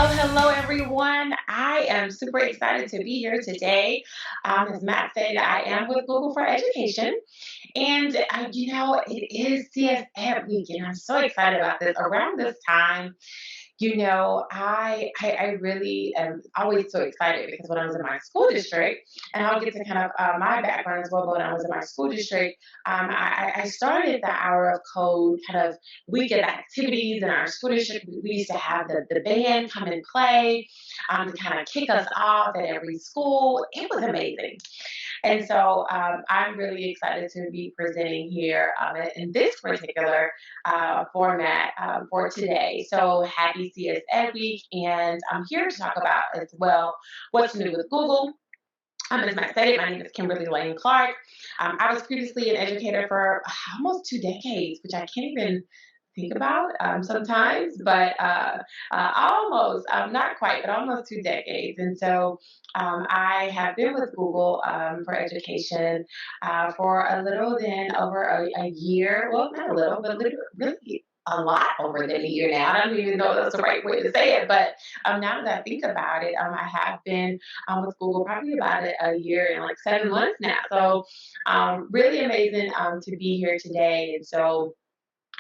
Hello, everyone. I am super excited to be here today. As Matt said, I am with Google for Education, and it is CS Ed Week, and I'm so excited about this. Around this time, I really am always so excited because when I was in my school district, and I'll get to kind of my background as well, but when I was in my school district, I started the Hour of Code kind of week of activities in our school district. We used to have the band come and play to kind of kick us off at every school. It was amazing. And so I'm really excited to be presenting here in this particular format for today. So happy CS Ed Week, and I'm here to talk about as well what's new with Google. As Matt stated, my name is Kimberly Lane Clark. I was previously an educator for almost 2 decades, which I can't even think about sometimes, but almost, not quite, but almost 2 decades. And so I have been with Google for Education for a little than over a year. Well, not a little, but really a lot over than a year now. I don't even know if that's the right way to say it, but now that I think about it, I have been with Google probably about a year and like 7 months now. So really amazing to be here today. And so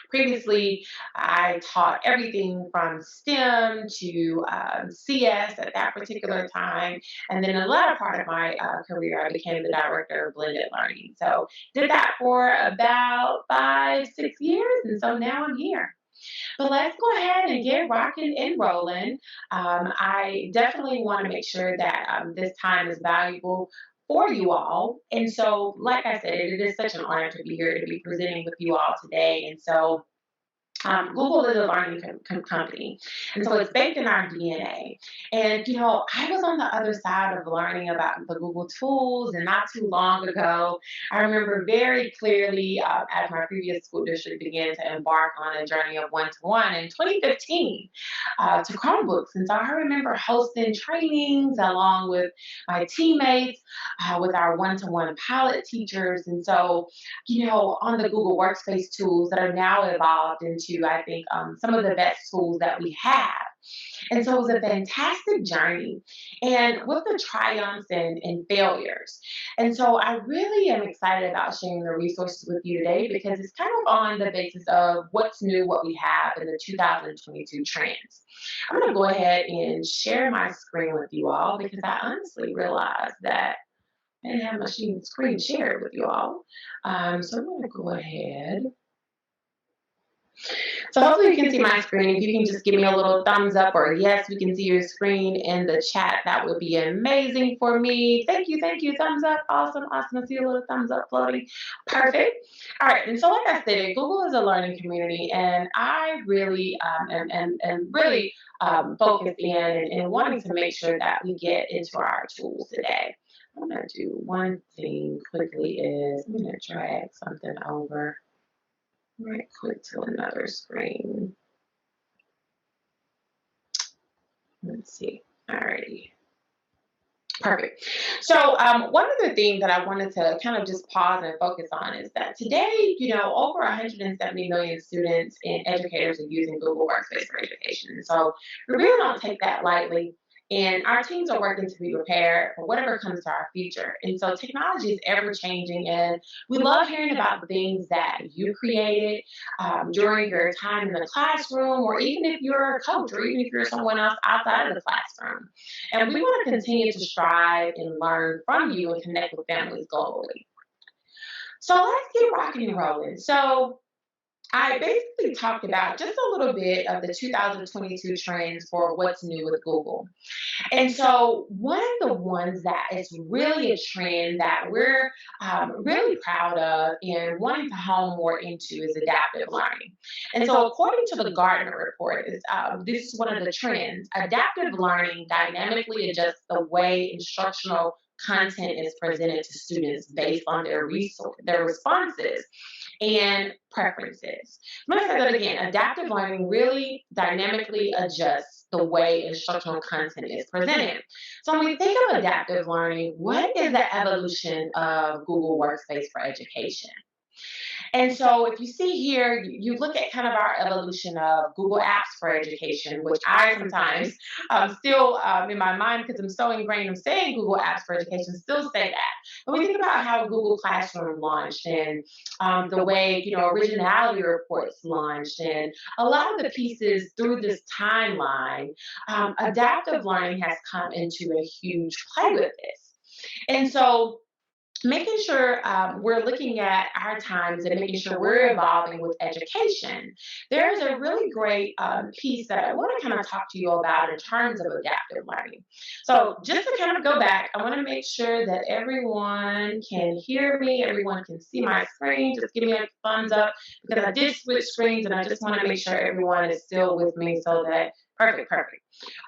previously, I taught everything from STEM to CS at that particular time. And then in the latter part of my career, I became the director of blended learning. So did that for about 5, 6 years. And so now I'm here. But let's go ahead and get rocking and rolling. I definitely want to make sure that this time is valuable for you all. And so, like I said, it is such an honor to be here to be presenting with you all today. And so, Google is a learning company, and so it's baked in our DNA. And I was on the other side of learning about the Google tools, and not too long ago, I remember very clearly as my previous school district began to embark on a journey of one-to-one in 2015 to Chromebooks. And so I remember hosting trainings along with my teammates, with our one-to-one pilot teachers, and so on the Google Workspace tools that are now evolved into, I think, some of the best tools that we have. And so it was a fantastic journey, and with the triumphs and failures. And so I really am excited about sharing the resources with you today because it's kind of on the basis of what's new, what we have in the 2022 trends. I'm going to go ahead and share my screen with you all because I honestly realized that I didn't have my screen shared with you all. So I'm going to go ahead. So hopefully you can see my screen. If you can just give me a little thumbs up or yes, we can see your screen in the chat. That would be amazing for me. Thank you, thank you. Thumbs up. Awesome, awesome. I see a little thumbs up floating. Perfect. All right. And so like I said, Google is a learning community, and I really am really focused in and wanting to make sure that we get into our tools today. I'm going to do one thing quickly is I'm going to drag something over right quick to another screen. Let's see. Alrighty. Perfect. So one of the things that I wanted to kind of just pause and focus on is that today, over 170 million students and educators are using Google Workspace for Education. So we really don't take that lightly. And our teams are working to be prepared for whatever comes to our future. And so technology is ever changing, and we love hearing about the things that you created during your time in the classroom, or even if you're a coach, or even if you're someone else outside of the classroom. And we want to continue to strive and learn from you and connect with families globally. So let's get rocking and rolling. So I basically talked about just a little bit of the 2022 trends for what's new with Google. And so one of the ones that is really a trend that we're really proud of and wanting to hone more into is adaptive learning. And so according to the Gartner report, this is one of the trends. Adaptive learning dynamically adjusts the way instructional content is presented to students based on their responses and preferences. I'm going to say that again. Adaptive learning really dynamically adjusts the way instructional content is presented. So when we think of adaptive learning, what is the evolution of Google Workspace for Education? And so if you see here, you look at kind of our evolution of Google Apps for education, which I sometimes still in my mind, because I'm so ingrained in saying Google Apps for education, still say that. But we think about how Google Classroom launched and the way, originality reports launched and a lot of the pieces through this timeline, adaptive learning has come into a huge play with this. And so making sure we're looking at our times and making sure we're evolving with education. There's a really great piece that I want to kind of talk to you about in terms of adaptive learning. So just to kind of go back, I want to make sure that everyone can hear me, everyone can see my screen. Just give me a thumbs up because I did switch screens and I just want to make sure everyone is still with me so that, perfect.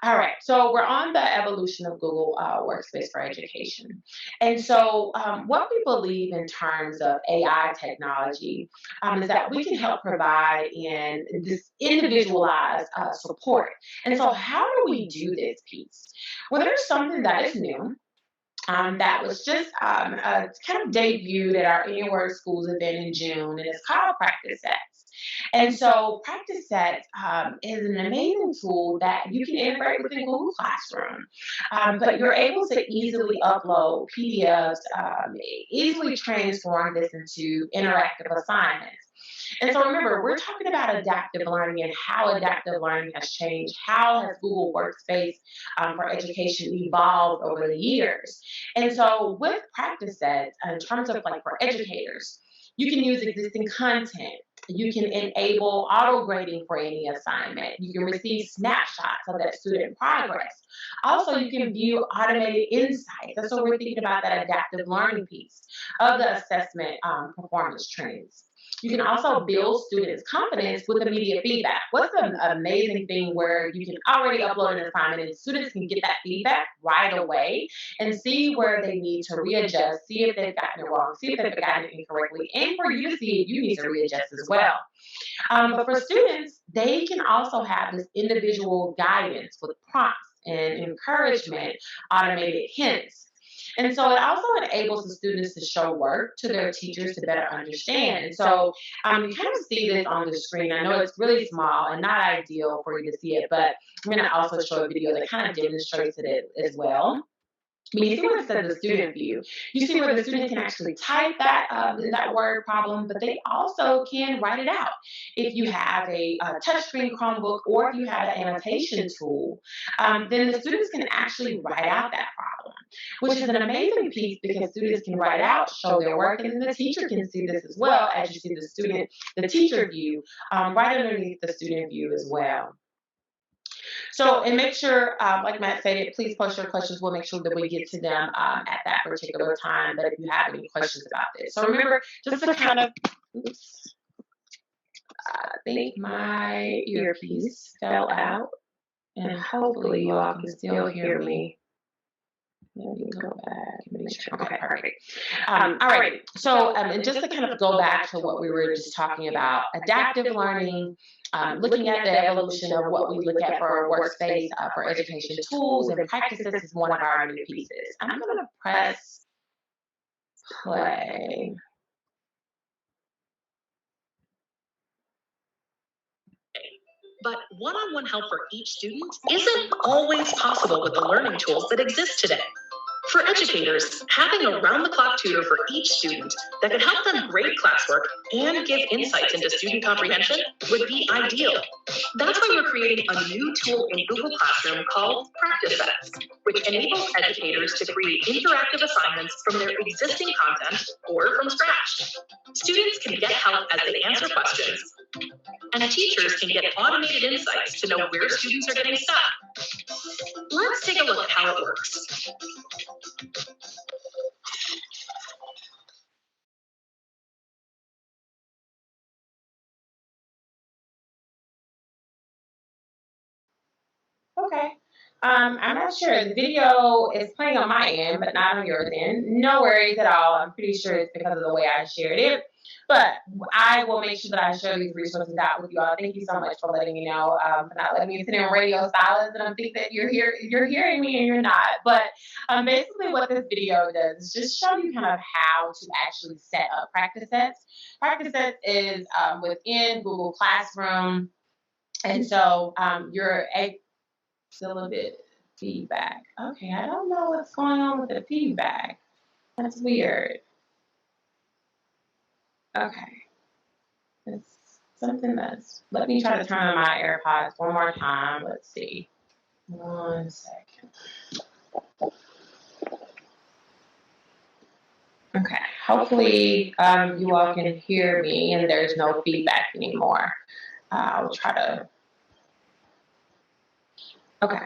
All right, so we're on the evolution of Google Workspace for Education. And so, what we believe in terms of AI technology is that we can help provide in this individualized support. And so, how do we do this piece? Well, there's something that is new. That was just kind of debuted at our Anywhere Schools event in June, and it's called Practice Sets. And so, Practice Sets is an amazing tool that you can integrate within Google Classroom, but you're able to easily upload PDFs, easily transform this into interactive assignments. And so remember, we're talking about adaptive learning and how adaptive learning has changed. How has Google Workspace for Education evolved over the years? And so with practice sets, in terms of like for educators, you can use existing content. You can enable auto grading for any assignment. You can receive snapshots of that student progress. Also, you can view automated insights. That's what we're thinking about, that adaptive learning piece of the assessment performance trends. You can also build students' confidence with immediate feedback. What's an amazing thing where you can already upload an assignment and students can get that feedback right away and see where they need to readjust, see if they've gotten it wrong, see if they've gotten it incorrectly, and for you to see if you need to readjust as well. But for students, they can also have this individual guidance with prompts and encouragement, automated hints. And so it also enables the students to show work to their teachers to better understand. And so you kind of see this on the screen. I know it's really small and not ideal for you to see it, but I'm going to also show a video that kind of demonstrates it as well. I mean, you see where it says the student view. You see where the student can actually type that word problem, but they also can write it out. If you have a touchscreen Chromebook or if you have an annotation tool, then the students can actually write out that problem, which is an amazing piece because students can write out, show their work, and then the teacher can see this as well as you see the teacher view right underneath the student view as well. So, and make sure, like Matt said, please post your questions. We'll make sure that we get to them at that particular time. But if you have any questions about this, so remember, just to kind of, oops, I think my earpiece fell out, and hopefully you all can still hear me. Let me go back and make sure. Okay, perfect. All right. So, and just to kind of go back to what we were just talking about, adaptive learning, looking at the evolution of what we look at for our workspace for education tools and practices is one of our new pieces. I'm going to press play. But one-on-one help for each student isn't always possible with the learning tools that exist today. For educators, having a round-the-clock tutor for each student that can help them grade classwork and give insights into student comprehension would be ideal. That's why we're creating a new tool in Google Classroom called Practice Sets, which enables educators to create interactive assignments from their existing content or from scratch. Students can get help as they answer questions, and teachers can get automated insights to know where students are getting stuck. Let's take a look at how it works. Okay. I'm not sure. The video is playing on my end, but not on yours end. No worries at all. I'm pretty sure it's because of the way I shared it. But I will make sure that I share these resources out with you all. Thank you so much for letting me know, for not letting me sit in radio silence. And I think that you're hearing me and you're not. But basically what this video does is just show you kind of how to actually set up practice sets. Practice sets is within Google Classroom. And so you're still a bit feedback. Okay, I don't know what's going on with the feedback. That's weird. Okay. It's something that's, let me try to turn on my AirPods one more time. Let's see. 1 second. Okay, hopefully you all can hear me and there's no feedback anymore. I'll try to, okay.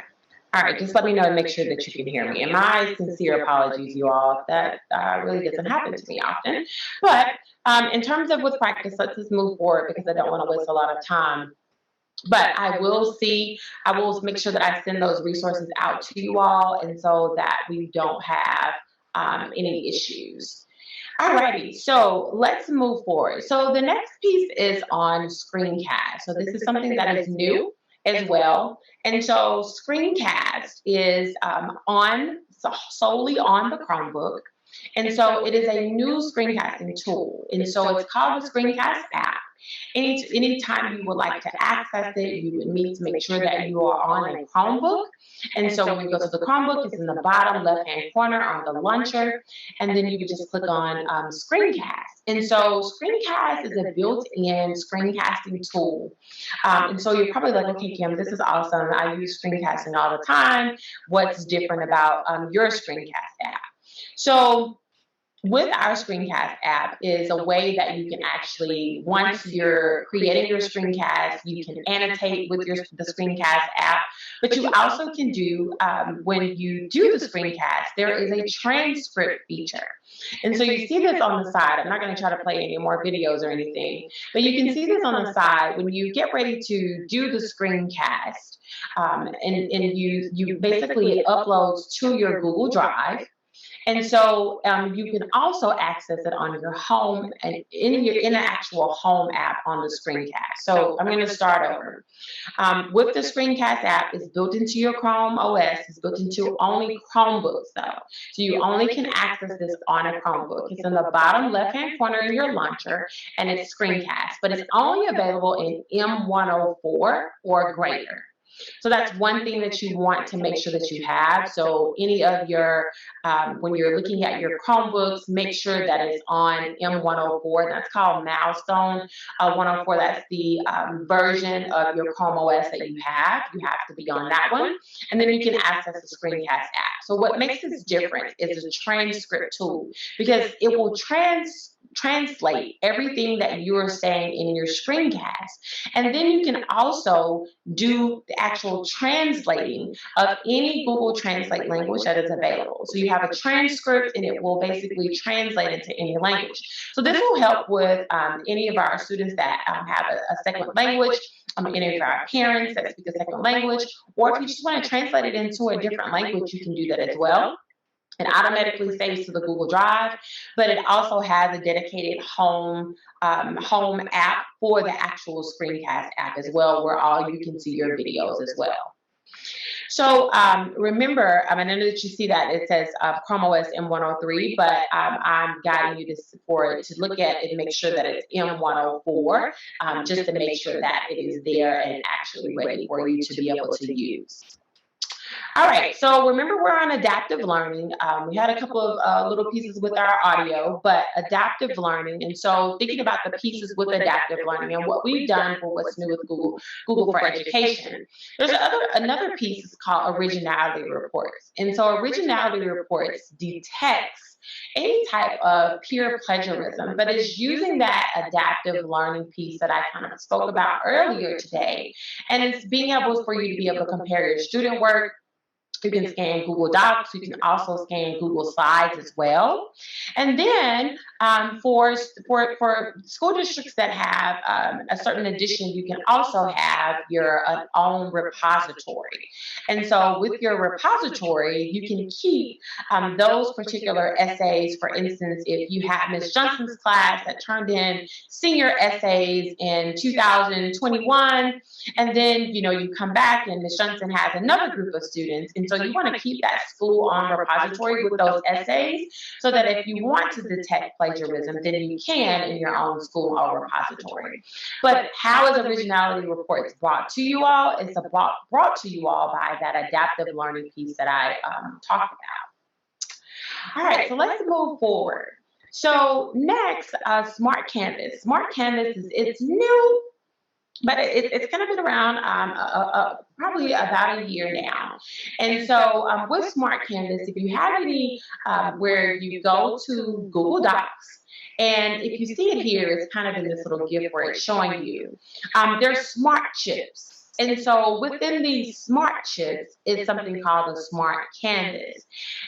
All right, just let me know and make sure that you can hear me. And my sincere apologies, you all. That really doesn't happen to me often. But in terms of with practice, let's just move forward because I don't want to waste a lot of time. But I will make sure that I send those resources out to you all, and so that we don't have any issues. Alrighty, so let's move forward. So the next piece is on Screencast. So this is something that is new as well. And so Screencast is solely on the Chromebook. And so it is a new screencasting tool. And so it's called the Screencast App. Anytime you would like to access it, you would need to make sure that you are on a Chromebook. And so when you go to the Chromebook, it's in the bottom left-hand corner on the launcher, and then you would just click on Screencast. And so Screencast is a built-in screencasting tool. And so you're probably like, okay, Kim, this is awesome. I use screencasting all the time. What's different about your Screencast app? So with our Screencast app is a way that you can actually, once you're creating your screencast, you can annotate with the Screencast app, but you also can do, when you do the screencast, there is a transcript feature. And so you see this on the side. I'm not going to try to play any more videos or anything, but you can see this on the side when you get ready to do the screencast, and you basically it uploads to your Google Drive. And so you can also access it on your home and in the actual home app on the Screencast. So I'm going to start over. With the Screencast app, it's built into your Chrome OS. It's built into only Chromebooks though. So you only can access this on a Chromebook. It's in the bottom left-hand corner in your launcher, and it's Screencast, but it's only available in M104 or greater. So that's one thing that you want to make sure that you have. So any of your, when you're looking at your Chromebooks, make sure that it's on M104. That's called Milestone 104. That's the version of your Chrome OS that you have. You have to be on that one. And then you can access the Screencast app. So what makes this different is the transcript tool, because it will translate everything that you're saying in your screencast. And then you can also do the actual translating of any Google Translate language that is available. So you have a transcript and it will basically translate into any language. So this will help with any of our students that have a second language, any of our parents that speak a second language, or if you just want to translate it into a different language, you can do that as well. It automatically saves to the Google Drive, but it also has a dedicated home app for the actual Screencast app as well, where all you can see your videos as well. So remember, I know that you see that it says Chrome OS M103, but I'm guiding you to look at it and make sure that it's M104, just to make sure that it is there and actually ready for you to be able to use. All right, so remember we're on adaptive learning. We had a couple of little pieces with our audio, but adaptive learning. And so thinking about the pieces with adaptive learning and what we've done for what's new with Google for Education, there's another piece is called originality reports. And so originality reports detects any type of peer plagiarism, but it's using that adaptive learning piece that I kind of spoke about earlier today. And it's being able for you to be able to compare your student work. You can scan Google Docs. You can also scan Google Slides as well. And then For school districts that have a certain edition, you can also have your own repository. And so with your repository, you can keep those particular essays. For instance, if you had Miss Johnson's class that turned in senior essays in 2021, and then you come back and Miss Johnson has another group of students, and so you want to keep that school on repository with those essays, so that if you want to detect plagiarism, then you can in your own school on repository. But how is Originality Reports brought to you all? It's brought to you all by that adaptive learning piece that I talked about. All right, so let's move forward. So next, Smart Canvas. Smart Canvas it's new, but it's kind of been around probably about a year now. And so with Smart Canvas, if you have any where you go to Google Docs, and if you see it here, it's kind of in this little GIF where it's showing you. There's smart chips. And so within these smart chips is something called a Smart Canvas.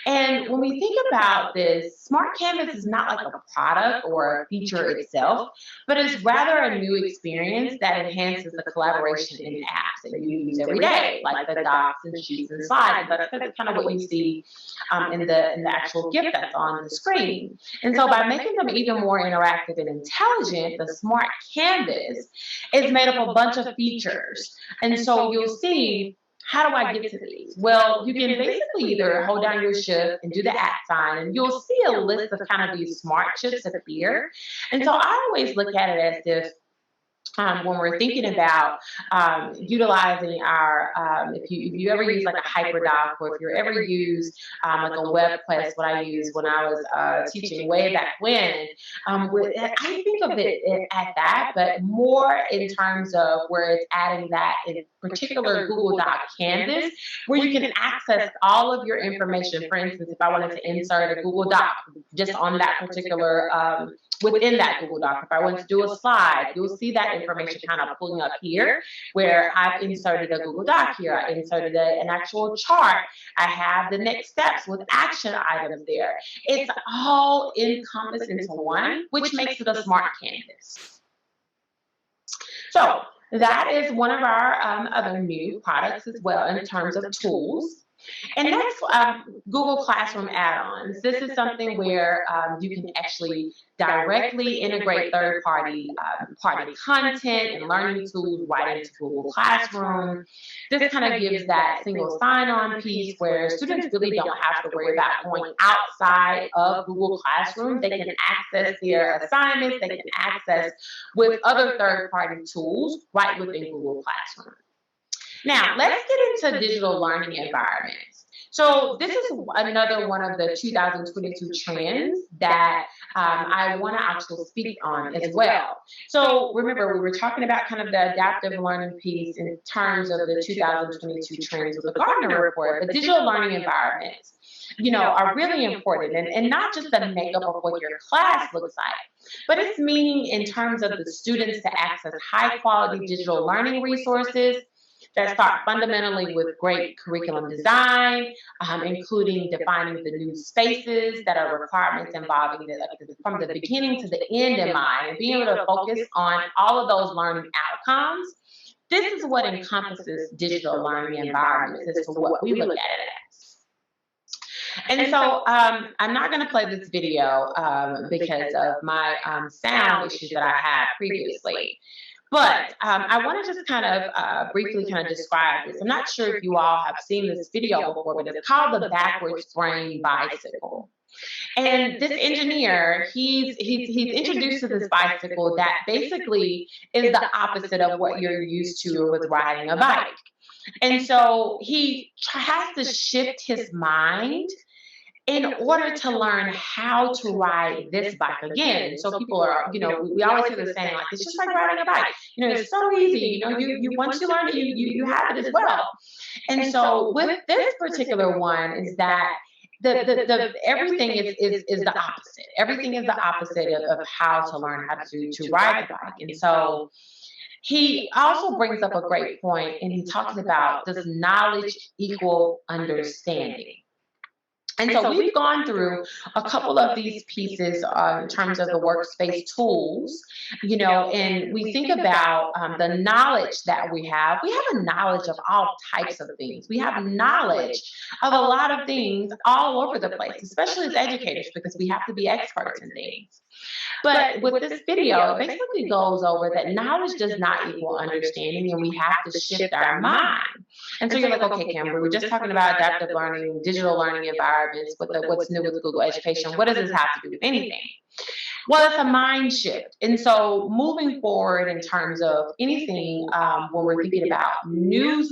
And when we think about this, Smart Canvas is not like a product or a feature itself, but it's rather a new experience that enhances the collaboration in apps that you use every day, like the docs and sheets and slides. That's kind of what you see in the actual GIF that's on the screen. And so by making them even more interactive and intelligent, the Smart Canvas is made up of a bunch of features. And so you'll see, how do I get to these? Well, you can basically either hold down your shift and do the @ sign, and you'll see a list of kind of these smart chips appear. And so I always look at it as if when we're thinking about utilizing our, if you ever use like a hyperdoc, or if you ever use like a WebQuest, what I used when I was teaching way back when, I think of it at that, but more in terms of where it's adding that in particular Google Doc Canvas, where you can access all of your information. For instance, if I wanted to insert a Google Doc just on that particular within that Google Doc. If I want to do a slide, you'll see that information kind of pulling up here, where I've inserted a Google Doc here. I inserted an actual chart. I have the next steps with action items there. It's all encompassed into one, which makes it a Smart Canvas. So that is one of our other new products as well in terms of tools. And next, Google Classroom add-ons. This is something where you can actually directly integrate third-party content and learning tools right into Google Classroom. This kind of gives that single sign-on piece where students really don't have to worry about going outside of Google Classroom. They can access their assignments, they can access with other third-party tools right within Google Classroom. Now, let's get into digital learning environments. So this is another one of the 2022 trends that I want to actually speak on as well. So remember, we were talking about kind of the adaptive learning piece in terms of the 2022 trends with the Gartner report, but digital learning environments, are really important, and not just the makeup of what your class looks like, but it's meaning in terms of the students to access high quality digital learning resources that start fundamentally with great curriculum design, including defining the new spaces that are requirements involving from the beginning to the end in mind, and being able to focus on all of those learning outcomes. This is what encompasses digital learning environments as to what we look at it as. And so I'm not going to play this video because of my sound issues that I had previously. But I want to just kind of briefly kind of describe this. I'm not sure if you all have seen this video before, but it's called the backwards brain bicycle. And this engineer, he's introduced to this bicycle that basically is the opposite of what you're used to with riding a bike. And so he has to shift his mind in order to learn how to ride this bike again. So people are, we always hear the saying, like, it's just like riding a bike. It's so easy. You once you learn it, you have it as well. And so with this particular one is that the everything is the opposite. Everything is the opposite of how to learn how to ride the bike. And so he also brings up a great point, and he talks about, does knowledge equal understanding? And so we've gone through a couple of these pieces in terms of the workspace tools, and we think about the knowledge that we have. We have a knowledge of all types of things. We have knowledge of a lot of things all over the place, especially as educators, because we have to be experts in things. But with this video, it basically goes over that knowledge does not equal understanding, and we have to shift our mind. And so you're like, okay, Kim, we were just talking about adaptive learning, digital learning environments, what's new with Google Education. What does this have to do with anything? Well, it's a mind shift. And so moving forward in terms of anything, when we're thinking about new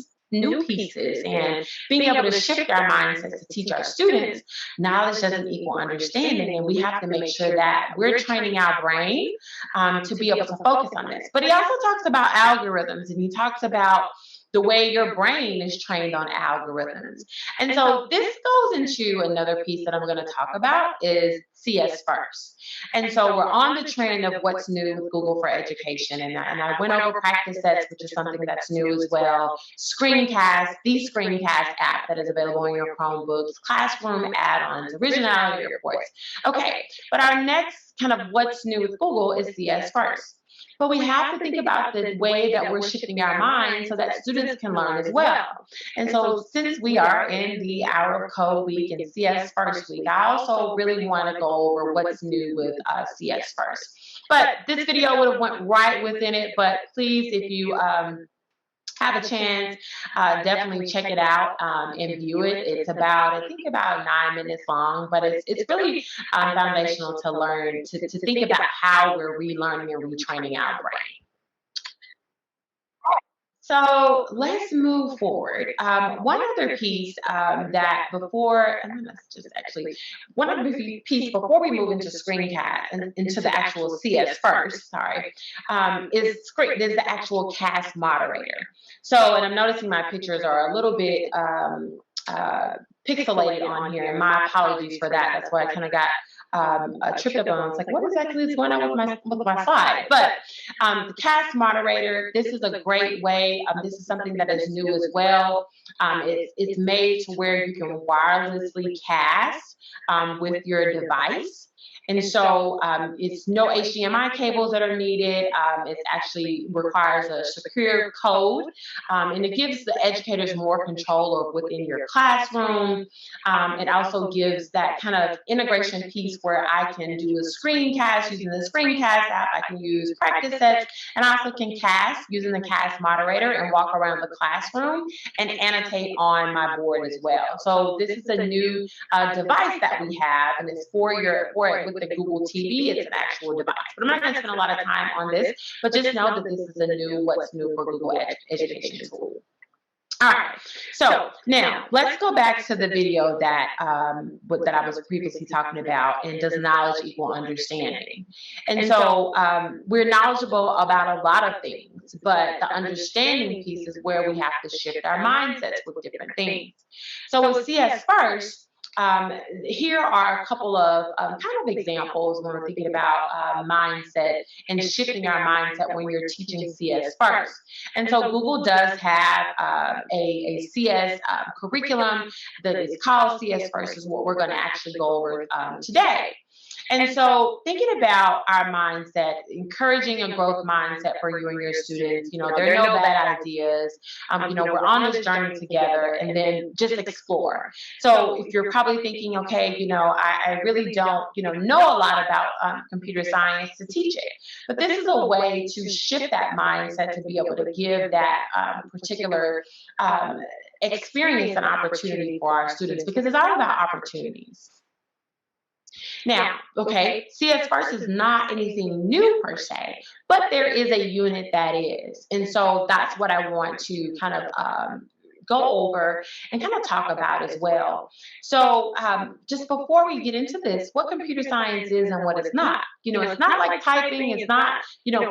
pieces and being able to shift our mindsets to teach our students, knowledge doesn't equal understanding, and we have to make sure that we're training our brain to be able to focus on this. But he also talks about algorithms, and he talks about the way your brain is trained on algorithms. And so this goes into another piece that I'm going to talk about is CS first. And so we're on the trend of what's new with Google for Education. And I went over practice sets, which is something that's new as well. Screencast, the Screencast app that is available in your Chromebooks, classroom add-ons, originality reports. Okay, but our next kind of what's new with Google is CS first. But we have to think about the way that we're shifting our minds so that students can learn as well. And so since we are in the Hour of Code week and CS First week, I also really want to go over what's new with CS First. But this video would have went right within it, but please, if you have a chance, definitely check it out and view it. It's about, I think, about 9 minutes long, but it's really foundational to learn, to think about how we're relearning and retraining our brain. So let's move forward. One other piece that before, and let's just actually, one other piece before we move into Screencast and into the actual CS first, sorry, is the actual cast moderator. So, and I'm noticing my pictures are a little bit pixelated on here, and my apologies for that. That's why I kind of got tripped up on. It's like, what exactly is going on with my slide? But the cast moderator, this is a great way. This is something that is new as well. It's made to where you can wirelessly cast with your device. And so it's no HDMI cables that are needed. It actually requires a secure code, and it gives the educators more control of within your classroom. It also gives that kind of integration piece where I can do a screencast using the Screencast app. I can use practice sets, and I also can cast using the cast moderator and walk around the classroom and annotate on my board as well. So this is a new device that we have, and it's with the Google TV. It's an actual device. But I'm not going to spend a lot of time on this, but just know that this is a new what's new for Google Education tool. All right, so now let's go back to the video that I was previously talking about, and does knowledge equal understanding? And so we're knowledgeable about a lot of things, but the understanding piece is where we have to shift our mindsets with different things. So with CS First, here are a couple of kind of examples when we're thinking about mindset and shifting our mindset when you're teaching CS First. And so Google does have a CS curriculum that is called CS First, is what we're going to actually go over today. And so thinking about our mindset, encouraging a growth mindset for you and your students, there are no bad ideas. We're on this journey together, and then just explore. So if you're probably thinking, okay, I really don't, know a lot about computer science to teach it. But this is a way to shift that mindset to be able to give that particular experience and opportunity for our students, because it's all about opportunities. Now, okay, CS First is not anything new per se, but there is a unit that is. And so that's what I want to kind of go over and kind of talk about as well. So just before we get into this, what computer science is and what it's not. It's not like typing, it's not,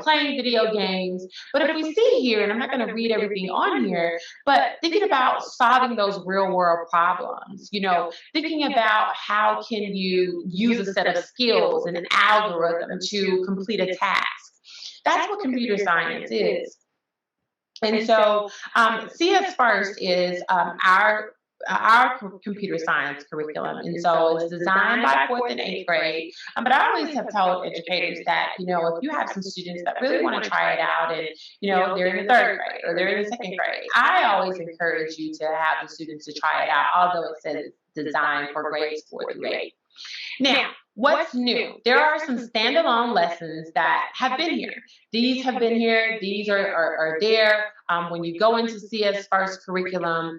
playing video games. But if we see here, and I'm not going to read everything on here, but thinking about solving those real world problems, thinking about how can you use a set of skills and an algorithm to complete a task. That's what computer science is. And so CS First is our our computer science curriculum. And so it's designed by 4th and 8th grade. But I always have told educators that, if you have some students that really want to try it out and, they're in the 3rd grade or they're in the 2nd grade, I always encourage you to have the students to try it out, although it says it's designed for grades 4 through 8. Now, what's new? There are some standalone lessons that have been here. These have been here. These are there. When you go into CS First curriculum,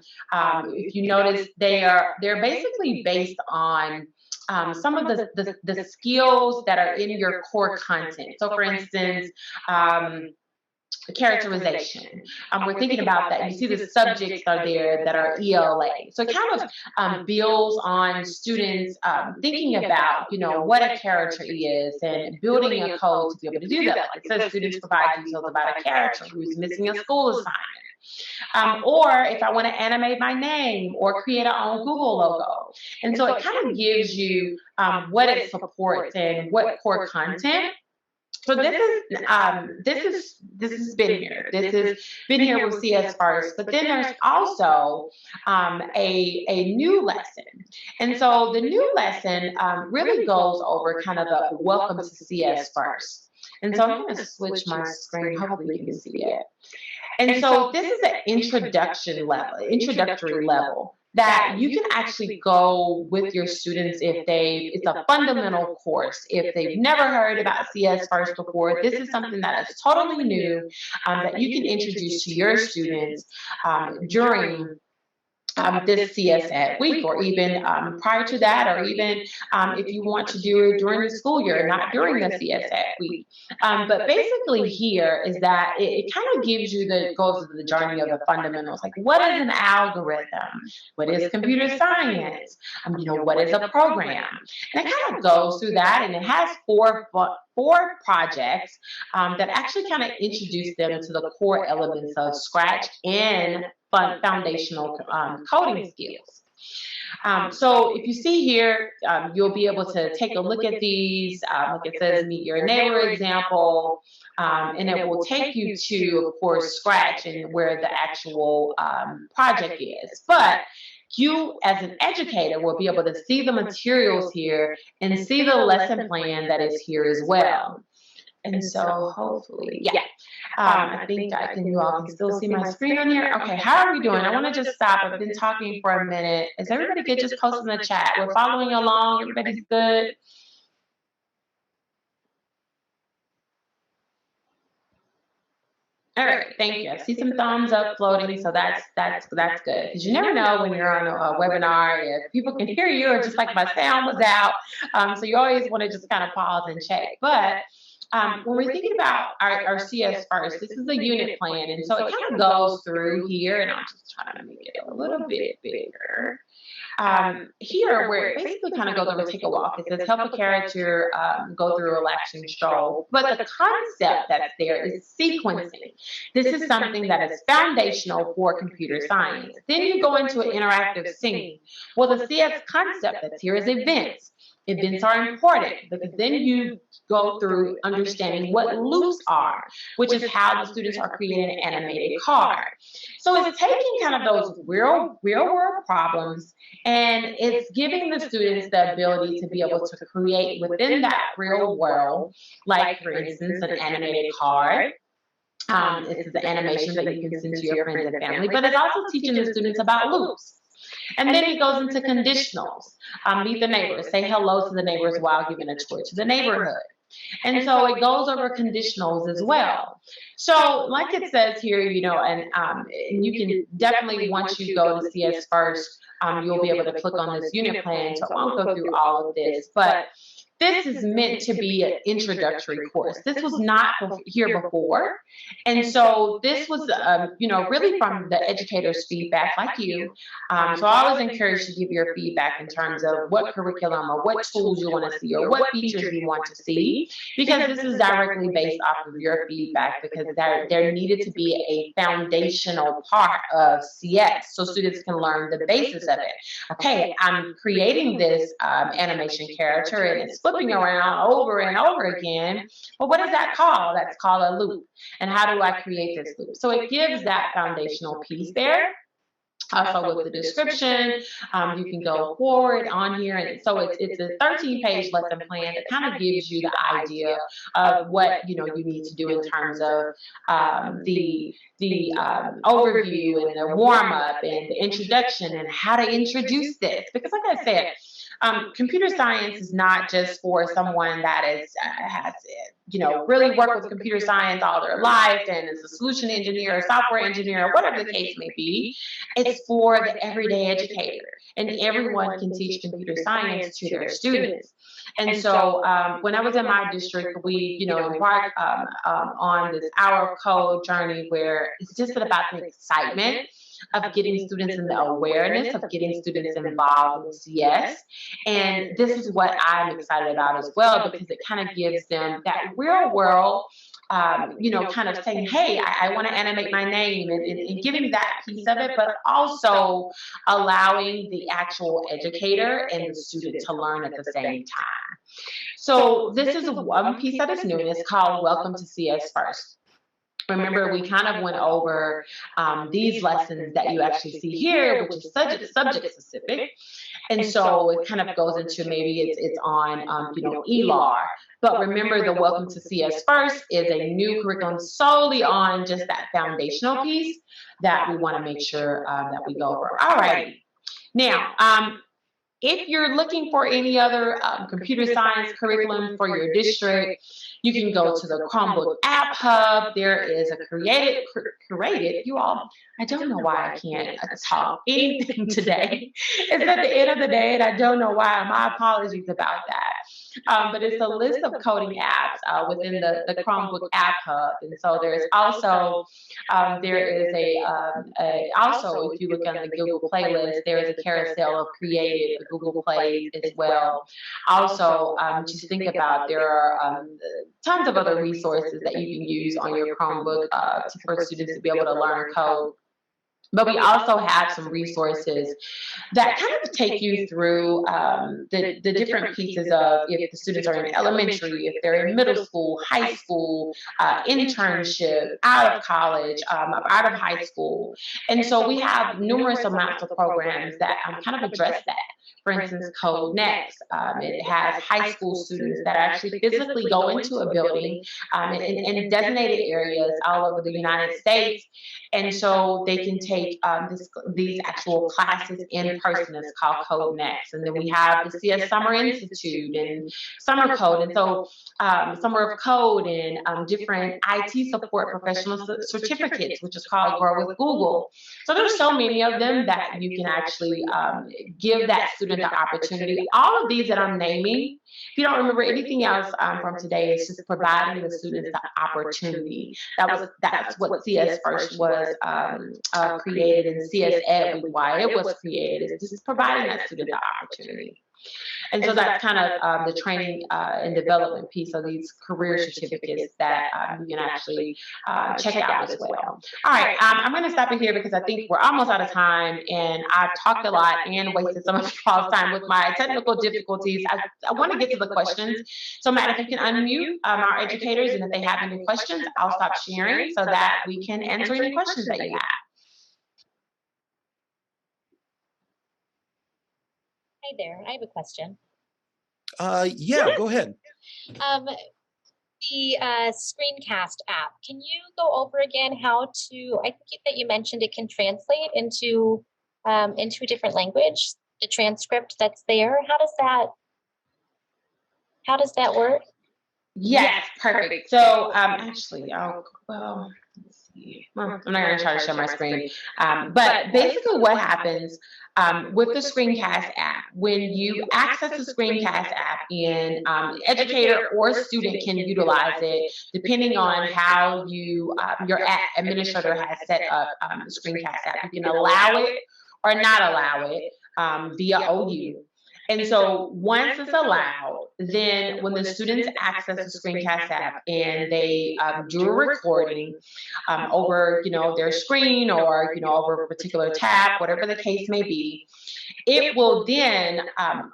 if you notice, they're basically based on some of the skills that are in your core content. So, for instance, characterization. We're thinking about that. You see the subjects are there that are ELA. So it kind of builds on students thinking about, what a character is and building a code to be able to do that. Like it says students provide details about a character who's missing a school assignment. Or if I want to animate my name or create our own Google logo. And so it kind of gives you what it supports and what core content. So this has been here. This has been here with CS First, but then there's also a new lesson. And so the new lesson really goes over kind of the welcome to CS First. And so I'm going to switch my screen. Hopefully you can see it. And so this is an introductory level that you can actually go with your students it's a fundamental course. If they've never heard about CS First before, this is something that is totally new that you can introduce to your students during this CS App week, or even prior to that, or even if you want to do it during the school year, not during the CS App week. But basically here is that it kind of gives you goes through the journey of the fundamentals, like what is an algorithm? What is computer science? What is a program? And it kind of goes through that, and it has four projects that actually kind of introduce them to the core elements of Scratch and foundational coding skills. So if you see here, you'll be able to take a look at these. Like it says, meet your neighbor example, and it will take you to, of course, Scratch and where the actual project is. But you, as an educator, will be able to see the materials here and see the lesson plan that is here as well. And so hopefully, yeah. I think you all can still see my screen on here. Okay, how are we doing? I want to just stop. I've been talking for a minute. Is everybody good? Just post in the chat. We're following along. Everybody's good. All right, thank you. I see some thumbs up floating, so that's good. Because you never know when you're on a webinar if people can hear you or just like my sound was out. So you always want to just kind of pause and check. But when we're thinking about our CS First, this is a unit plan, and so it kind of goes through here, and I'll just try to make it a little bit bigger. Here, where it basically kind of goes over take a walk, it says help a character go through a relaxing stroll. But the concept that's there is sequencing. This is something that is foundational for computer science. Then you go into an interactive scene. Well, the CS concept that's here is events. Events are important because then you go through understanding what loops are, which is how the students are creating an animated card. So it's taking kind of those real world problems, and it's giving the students the ability to be able to create within that real world, like for instance, an animated card. This is the animation that you can send to your friends and family, but it's also teaching the students about loops. And then it goes into conditionals. Meet the neighbors. Say hello to the neighbors while giving a tour to the neighborhood. And so it goes over conditionals as well. So like it says here, and you can definitely, once you go to CS First, you'll be able to click on this unit plan. So I won't go through all of this, but this is meant to be an introductory course. This was not here before. And so this was, really from the educator's feedback, like you. So I always encourage you to give your feedback in terms of what curriculum or what tools you want to see or what features you want to see, because this is directly based off of your feedback, because there needed to be a foundational part of CS so students can learn the basis of it. Okay, I'm creating this animation character and it's flipping around over and over again. Well, what is that called? That's called a loop. And how do I create this loop? So it gives that foundational piece there. Also with the description, you can go forward on here, and so it's a 13-page lesson plan that kind of gives you the idea of what you need to do in terms of the overview and the warm up and the introduction and how to introduce this. Because, like I said, computer science is not just for someone that has really worked with computer science all their life and is a solution engineer or software engineer or whatever the case may be. It's for the everyday educator, and everyone can teach computer science to their students. And so when I was in my district, we embarked on this hour of code journey where it's just about the excitement of getting students in the awareness of getting students involved in CS. And this is what I'm excited about as well, because it kind of gives them that real world, kind of saying, hey, I want to animate my name, and giving that piece of it, but also allowing the actual educator and the student to learn at the same time. So this is one piece that is new, and it's called Welcome to CS First. Remember, we kind of went over these lessons that you actually see here, which is subject specific. And so it kind of goes into maybe it's on, ELAR. But remember, the Welcome to CS First is a new curriculum solely on just that foundational piece that we want to make sure that we go over. All right. Now, if you're looking for any other computer science curriculum for your district, you can go to the Chromebook App Hub. There is a curated, you all, I don't know why I can't talk anything today. It's at the end of the day, and I don't know why. My apologies about that. But it's a list of coding apps within the Chromebook App Hub. And so there's also, also, if you look on the Google playlist, there is a carousel of created Google Play as well. Also, just think about there are tons of other resources that you can use on your Chromebook for students to be able to learn code. But we also have some resources that kind of take you through the different pieces of if the students are in elementary, if they're in middle school, high school, internship, out of college, out of high school. And so we have numerous amounts of programs that kind of address that. For instance, Code Next. It has high school students that actually physically go into a building in designated areas all over the United States. And so they can take these actual classes in person. It's called Code Next. And then we have the CS Summer Institute and Summer Code. And so Summer of Code and different IT support professional certificates, which is called Grow with Google. So there's so many of them that you can actually give that student the opportunity. All of these that I'm naming, if you don't remember anything else from today, it's just providing the students the opportunity. That's what CS First was created, and CS Ed, why it was created, is just providing that student the opportunity. And so that's kind of the training and development piece of these career certificates that you can actually check out as well. All right, I'm going to stop it here because I think we're almost out of time, and I've talked a lot and wasted so much y'all's time with my technical difficulties. I want to get to the questions. So Matt, if you can unmute our educators, and if they have any questions, I'll stop sharing so that we can answer any questions that you have. Hi there, I have a question. Yeah, go ahead. The Screencast app, can you go over again how to, I think that you mentioned it can translate into a different language, the transcript that's there. How does that work? Yes, perfect. So actually, well, let's see. Well, I'm not going to try to show my screen. But basically what happens with the Screencast app, when you access the Screencast app, and educator or student can utilize it depending on how your administrator has set up the Screencast app. You can allow it or not allow it via OU. And so once it's allowed, then when the students access the Screencast app and they do a recording over, their screen or, over a particular tab, whatever the case may be, it will then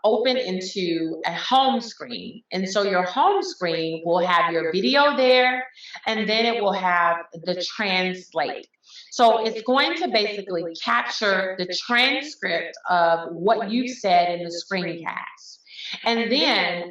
open into a home screen. And so your home screen will have your video there, and then it will have the translate. So it's going to basically capture the transcript of what you've said in the screencast. And then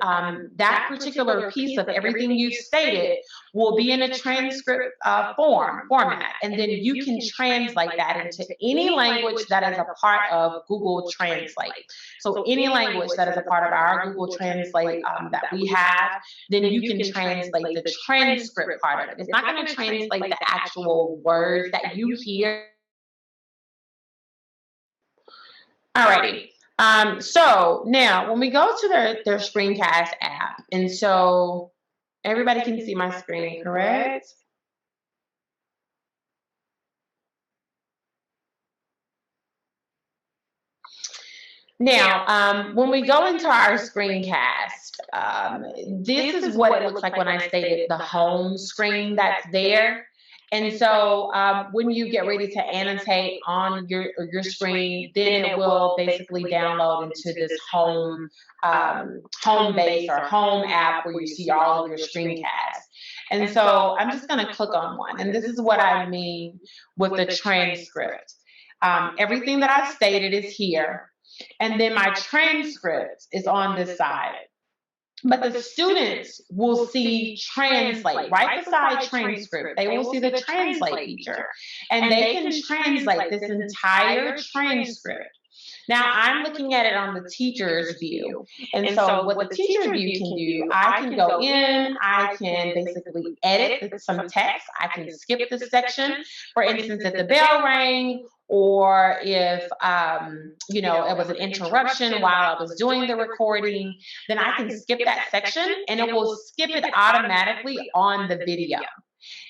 that particular piece of everything you've stated will be in a transcript format. And then you can translate that into any language that is a part of Google Translate. So any language that is a part of our Google Translate that we have, then you can translate the transcript part of it. It's not going to translate the actual words that you hear. Alrighty. So now when we go to their Screencast app, and so everybody can see my screen, correct? Now, when we go into our screencast, this is what it looks like when I stated the home screen that's there. And so when you get ready to annotate on your screen, then it will basically download into this home base or home app where you see all of your screencasts. And so I'm just going to click on one. And this is what I mean with the transcript. Everything that I've stated is here. And then my transcript is on this side. But the students will see translate right beside transcript. They will see the translate feature. And they can translate this entire transcript. Now, I'm looking at it on the teacher's view. And so what the teacher view can do, I can go in, I can basically edit some text. I can skip this section. For instance, if the bell rang, or if, it was an interruption while I was doing the recording, then I can skip that section and it will skip it automatically on the video.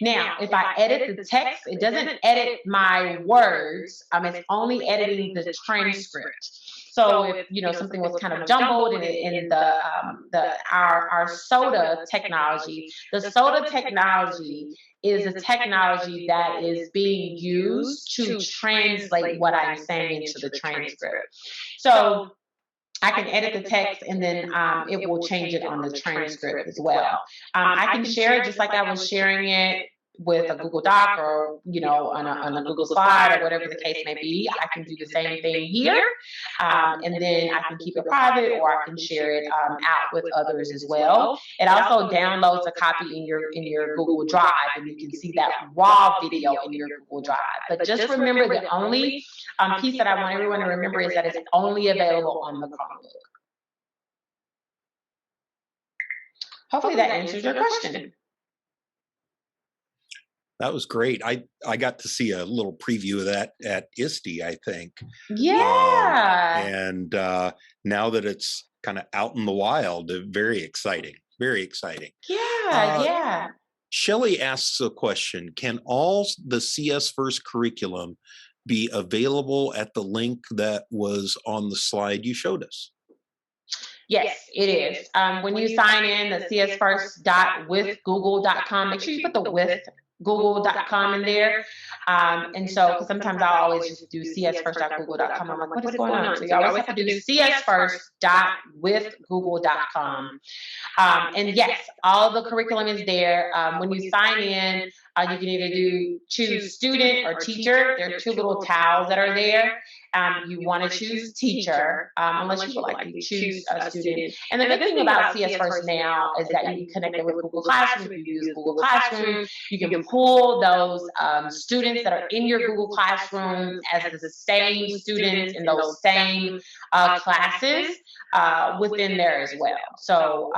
Now, if I edit the text, it doesn't edit my words. It's only editing the transcript. So if something was kind of jumbled in our SOTA technology, the SOTA technology is a technology that is being used to translate what I'm saying into the transcript. So I can edit the text and then it will change it on the transcript as well. I can share it just like I was sharing it with a Google Doc or, on a Google slide or whatever the case may be. I can do the same thing here. And then I can keep it private or I can share it out with others as well. It also downloads a copy in your Google Drive, and you can see that raw video in your Google Drive. But just remember, the only piece that I want everyone to remember is that it's only available on the Chromebook. Hopefully that answers your question. That was great. I got to see a little preview of that at ISTE, I think. Yeah. And now that it's kind of out in the wild, very exciting. Very exciting. Yeah. Shelley asks a question. Can all the CS First curriculum be available at the link that was on the slide you showed us? Yes, it is. When you sign in, the csfirst.withgoogle.com, make sure you put the with google.com in there. And so, because sometimes I'll always just do csfirst.google.com. I'm like, what is going on? So you always have to do csfirst.withgoogle.com. And yes, all the curriculum is there. When you sign in, you can either choose student or teacher. There are two little tiles that are there. You want to choose teacher, unless you would like to choose a student. And the good thing about CS First now is that you can connect it with Google Classroom. If you use Google Classroom, you can pull those students that are in your Google Classroom as the same students in those same classes within there as well. So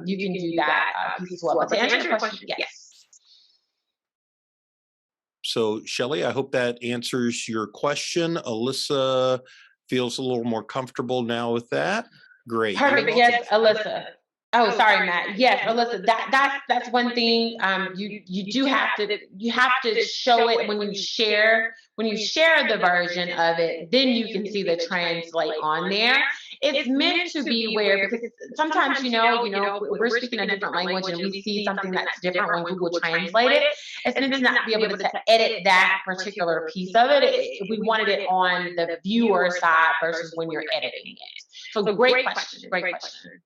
you can do that piece as well. But to answer your question, yes. So, Shelley, I hope that answers your question. Alyssa feels a little more comfortable now with that. Great. Perfect. Yes, Alyssa. Oh, sorry, Matt. Yes, Alyssa. That's one thing. You have to show it when you share the version of it. Then you can see the translate on there. It's meant to be where, because sometimes we're speaking a different language and we see something that's different when Google translate it. It's meant to not be able to edit that particular piece of it. We wanted it on the viewer side versus when you're editing it. So great question. Great question.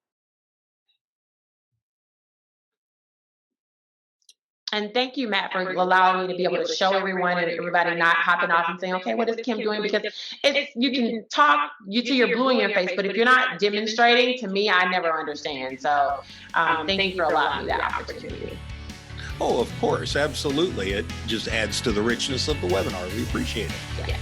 And thank you, Matt, for allowing me to be able to show everyone and everybody not hopping off and saying, okay, what is Kim doing? Because you can talk, you see your blue in your face, but if you're not demonstrating, to me, I never understand. So thank you for allowing me that opportunity. Oh, of course, absolutely. It just adds to the richness of the webinar. We appreciate it. Yeah.